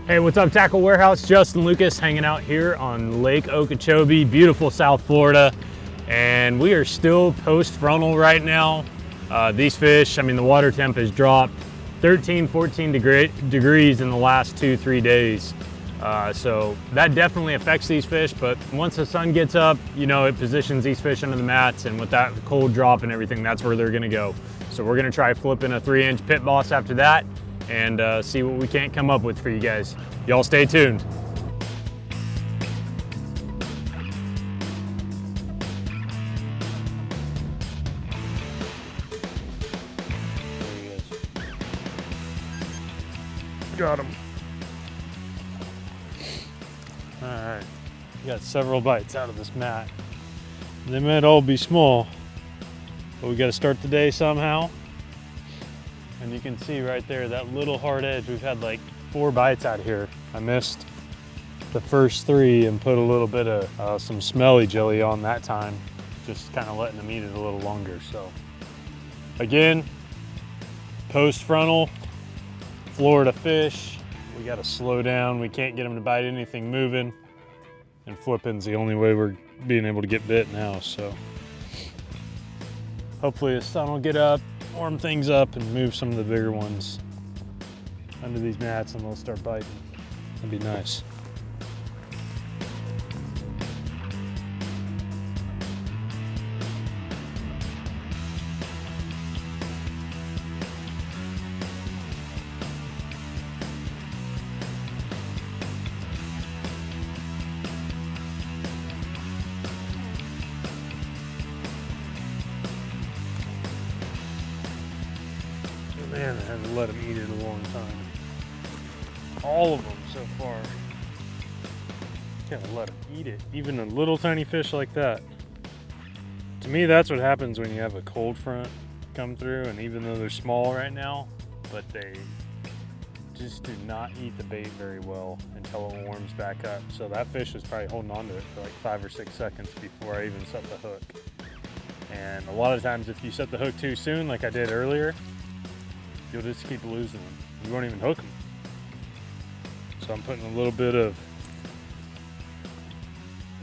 Hey, what's up, Tackle Warehouse? Justin Lucas hanging out here on Lake Okeechobee, beautiful South Florida. And we are still post-frontal right now. These fish, I mean, the water temp has dropped 13, 14 degrees in the last 2-3 days. So that definitely affects these fish, but once the sun gets up, you know, it positions these fish under the mats, and with that cold drop and everything, that's where they're gonna go. So we're gonna try flipping a 3-inch Pit Boss after that and see what we can't come up with for you guys. Y'all stay tuned. Got him. All right, we got several bites out of this mat. They might all be small, but we got to start the day somehow. And you can see right there, that little hard edge, we've had like 4 bites out of here. I missed the first 3 and put a little bit of some smelly jelly on that time, just kind of letting them eat it a little longer. So again, post frontal, Florida fish, we got to slow down. We can't get them to bite anything moving, and flipping's the only way we're being able to get bit now. So hopefully the sun will get up, warm things up, and move some of the bigger ones under these mats, and they'll start biting. That'd be nice. Man, I haven't let them eat it a long time. All of them so far. Can't let them eat it. Even a little tiny fish like that. To me, that's what happens when you have a cold front come through, and even though they're small right now, but they just do not eat the bait very well until it warms back up. So that fish is probably holding on to it for like 5 or 6 seconds before I even set the hook. And a lot of times if you set the hook too soon, like I did earlier, you'll just keep losing them. You won't even hook them. So I'm putting a little bit of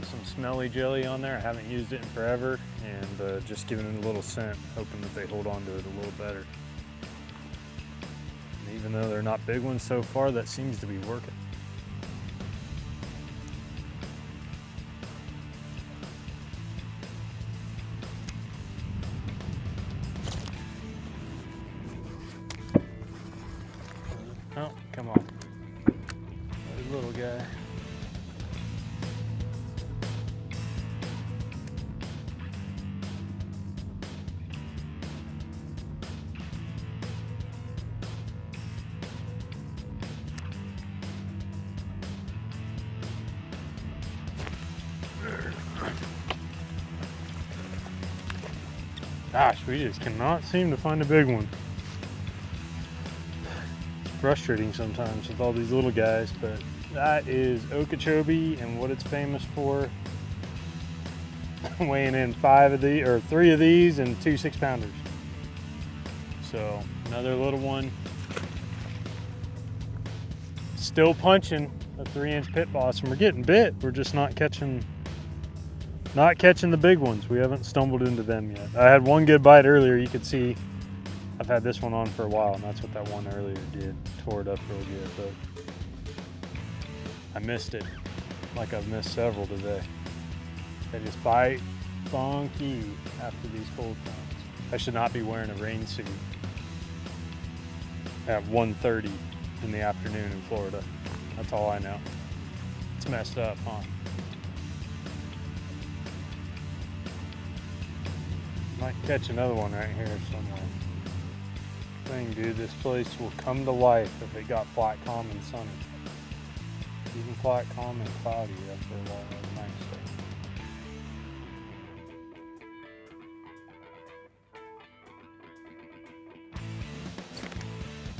some smelly jelly on there. I haven't used it in forever, and just giving it a little scent, hoping that they hold on to it a little better. And even though they're not big ones so far, that seems to be working. Oh, come on. That little guy. Gosh, we just cannot seem to find a big one. Frustrating sometimes with all these little guys, but that is Okeechobee, and what it's famous for, weighing in 3 of these and 2 6-pounders. So another little one, still punching a 3-inch Pit Boss, and we're getting bit. We're just not catching the big ones. We haven't stumbled into them yet. I had one good bite earlier. You could see I've had this one on for a while, and that's what that one earlier did. Tore it up real good, but I missed it like I've missed several today. They just bite funky after these cold fronts. I should not be wearing a rain suit at 1:30 in the afternoon in Florida. That's all I know. It's messed up, huh? Might catch another one right here somewhere. Thing, dude, this place will come to life if it got flat, calm, and sunny. Even flat, calm, and cloudy after a while, nice day.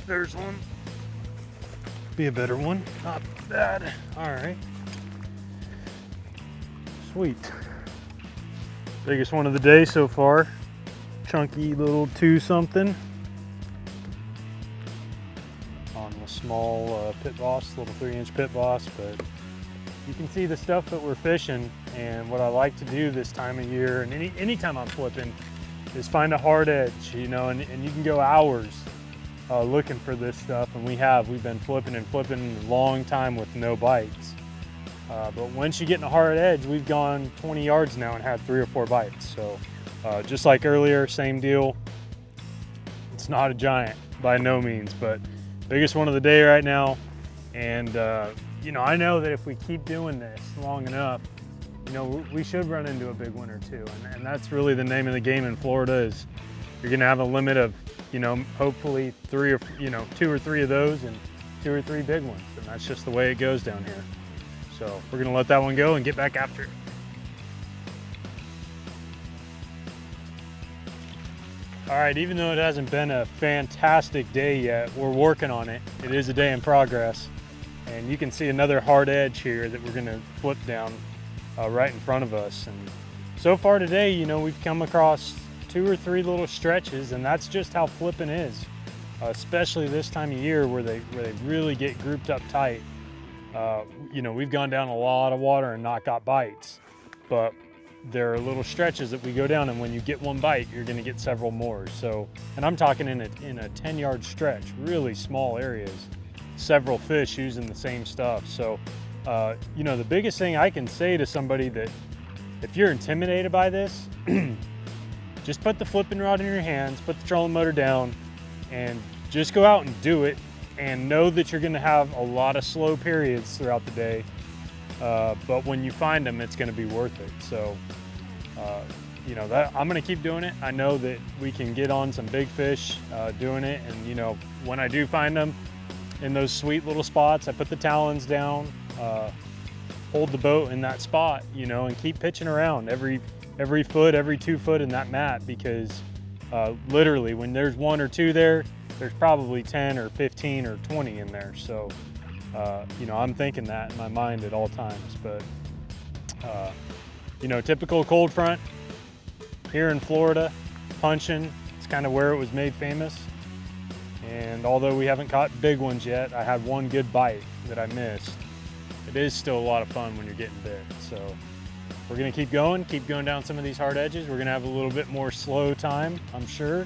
There's one. Be a better one. Not bad. All right. Sweet. Biggest one of the day so far. Chunky little 2-something. On a small pit boss, little 3-inch pit boss, but you can see the stuff that we're fishing. And what I like to do this time of year, and anytime I'm flipping, is find a hard edge, you know, and you can go hours looking for this stuff, and we've been flipping and flipping a long time with no bites. But once you get in a hard edge, we've gone 20 yards now and had 3 or 4 bites. So just like earlier, same deal. It's not a giant by no means, but biggest one of the day right now. And you know, I know that if we keep doing this long enough, you know, we should run into a big one or two. And that's really the name of the game in Florida, is you're gonna have a limit of, you know, hopefully 2 or 3 of those and 2 or 3 big ones. And that's just the way it goes down here. So we're gonna let that one go and get back after it. All right, even though it hasn't been a fantastic day yet, we're working on it. It is a day in progress. And you can see another hard edge here that we're gonna flip down right in front of us. And so far today, you know, we've come across 2 or 3 little stretches, and that's just how flipping is, especially this time of year where they really get grouped up tight. You know, we've gone down a lot of water and not got bites, but there are little stretches that we go down, and when you get one bite, you're gonna get several more. So, and I'm talking in a 10-yard stretch, really small areas, several fish using the same stuff. So, you know, the biggest thing I can say to somebody that if you're intimidated by this, just put the flipping rod in your hands, put the trolling motor down, and just go out and do it. And know that you're gonna have a lot of slow periods throughout the day. But when you find them, it's gonna be worth it. So, you know, I'm gonna keep doing it. I know that we can get on some big fish doing it. And, you know, when I do find them in those sweet little spots, I put the talons down, hold the boat in that spot, you know, and keep pitching around every foot, every 2 foot in that mat, because literally when there's 1 or 2 there, there's probably 10 or 15 or 20 in there. So, you know, I'm thinking that in my mind at all times. But, you know, typical cold front here in Florida, Punchin, it's kind of where it was made famous. And although we haven't caught big ones yet, I had one good bite that I missed. It is still a lot of fun when you're getting bit. So we're gonna keep going down some of these hard edges. We're gonna have a little bit more slow time, I'm sure.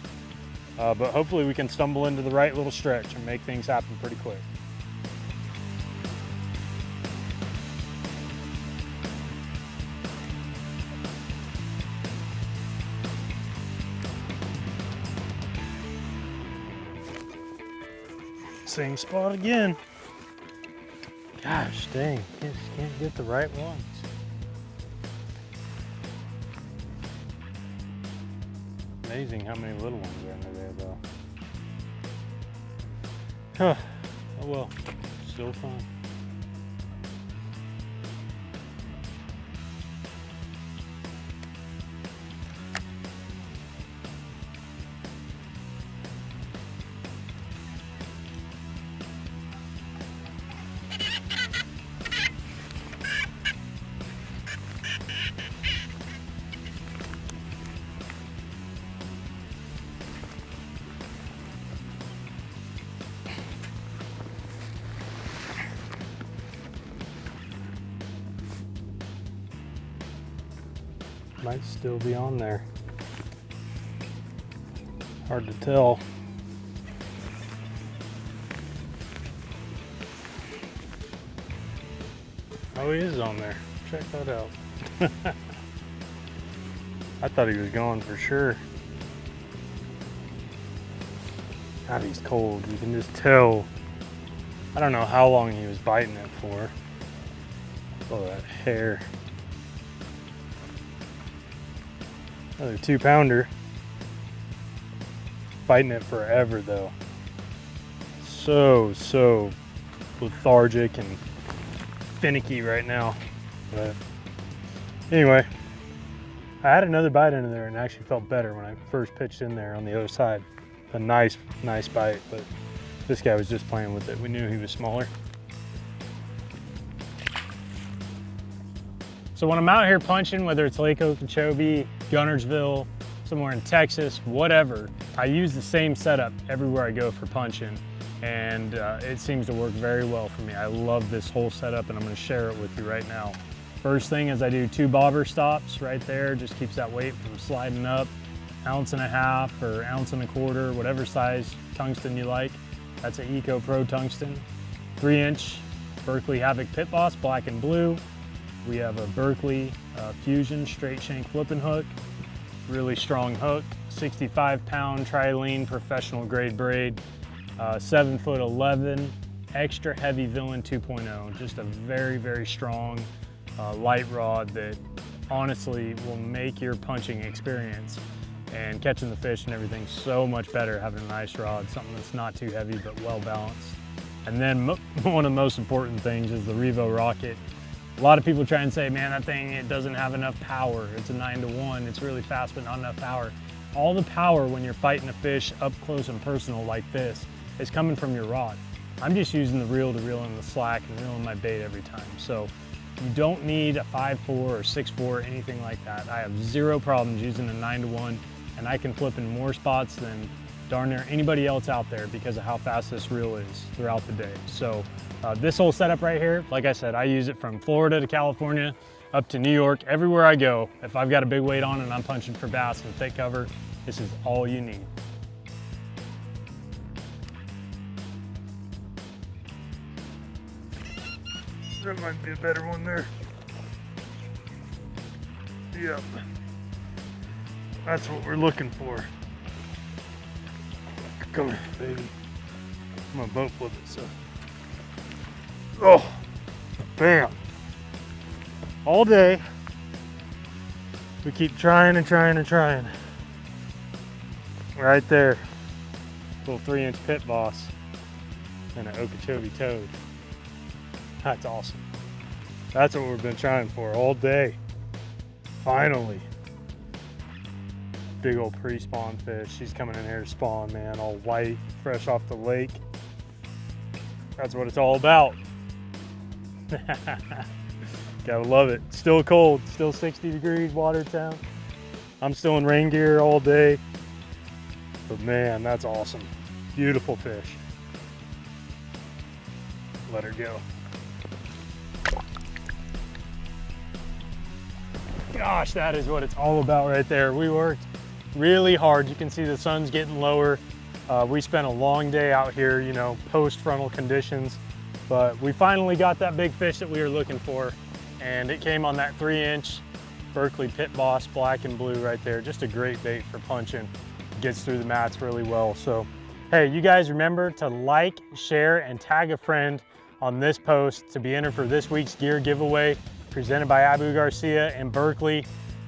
But hopefully we can stumble into the right little stretch and make things happen pretty quick. Same spot again. Gosh dang, just can't get the right ones. Amazing how many little ones are under there though. Huh. Oh well, still fun. Might still be on there. Hard to tell. Oh, he is on there. Check that out. I thought he was gone for sure. God, he's cold. You can just tell. I don't know how long he was biting it for. Oh, that hair. Another 2-pounder. Fighting it forever though. So lethargic and finicky right now. But anyway, I had another bite into there and actually felt better when I first pitched in there on the other side. A nice bite, but this guy was just playing with it. We knew he was smaller. So when I'm out here punching, whether it's Lake Okeechobee, Gunnersville, somewhere in Texas, whatever, I use the same setup everywhere I go for punching. and it seems to work very well for me. I love this whole setup, and I'm gonna share it with you right now. First thing is I do 2 bobber stops right there, just keeps that weight from sliding up. 1.5 ounces or 1.25 ounces, whatever size tungsten you like. That's an Eco Pro tungsten. 3-inch Berkley Havoc Pit Boss, black and blue. We have a Berkley Fusion straight shank flipping hook, really strong hook. 65-pound Trilene professional grade braid, 7'11", extra heavy Villain 2.0. Just a very, very strong light rod that honestly will make your punching experience and catching the fish and everything so much better having a nice rod, something that's not too heavy but well balanced. And then one of the most important things is the Revo Rocket. A lot of people try and say, man, that thing, it doesn't have enough power. It's a 9-to-1, it's really fast but not enough power. All the power when you're fighting a fish up close and personal like this is coming from your rod. I'm just using the reel to reel in the slack and reeling my bait every time. So you don't need a 5.4 or 6.4 or anything like that. I have zero problems using a 9-to-1, and I can flip in more spots than darn near anybody else out there because of how fast this reel is throughout the day. So this whole setup right here, like I said, I use it from Florida to California, up to New York, everywhere I go. If I've got a big weight on and I'm punching for bass and thick cover, this is all you need. That might be a better one there. Yep. That's what we're looking for. Come here, baby. I'm gonna boat flip it, so. Oh, bam. All day, we keep trying and trying and trying. Right there, little 3-inch Pit Boss and an Okeechobee toad. That's awesome. That's what we've been trying for all day. Finally. Big old pre-spawn fish. She's coming in here to spawn, man, all white, fresh off the lake. That's what it's all about. Gotta love it. Still cold, still 60 degrees, Watertown. I'm still in rain gear all day. But man, that's awesome. Beautiful fish. Let her go. Gosh, that is what it's all about right there. We worked really hard. You can see the sun's getting lower. We spent a long day out here, you know, post-frontal conditions, but we finally got that big fish that we were looking for, and it came on that 3-inch Berkley Pit Boss, black and blue right there. Just a great bait for punching. Gets through the mats really well. So, hey, you guys remember to like, share, and tag a friend on this post to be entered for this week's gear giveaway presented by Abu Garcia and Berkley.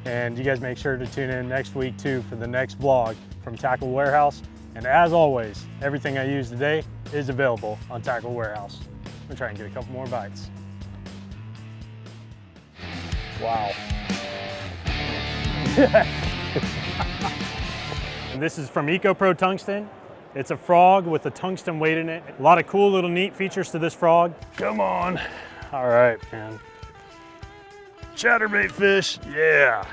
And you guys make sure to tune in next week too for the next vlog from Tackle Warehouse. And as always, everything I use today is available on Tackle Warehouse. I'm gonna try and get a couple more bites. Wow. And this is from Eco Pro Tungsten. It's a frog with a tungsten weight in it. A lot of cool little neat features to this frog. Come on. All right, man. Chatterbait fish, yeah.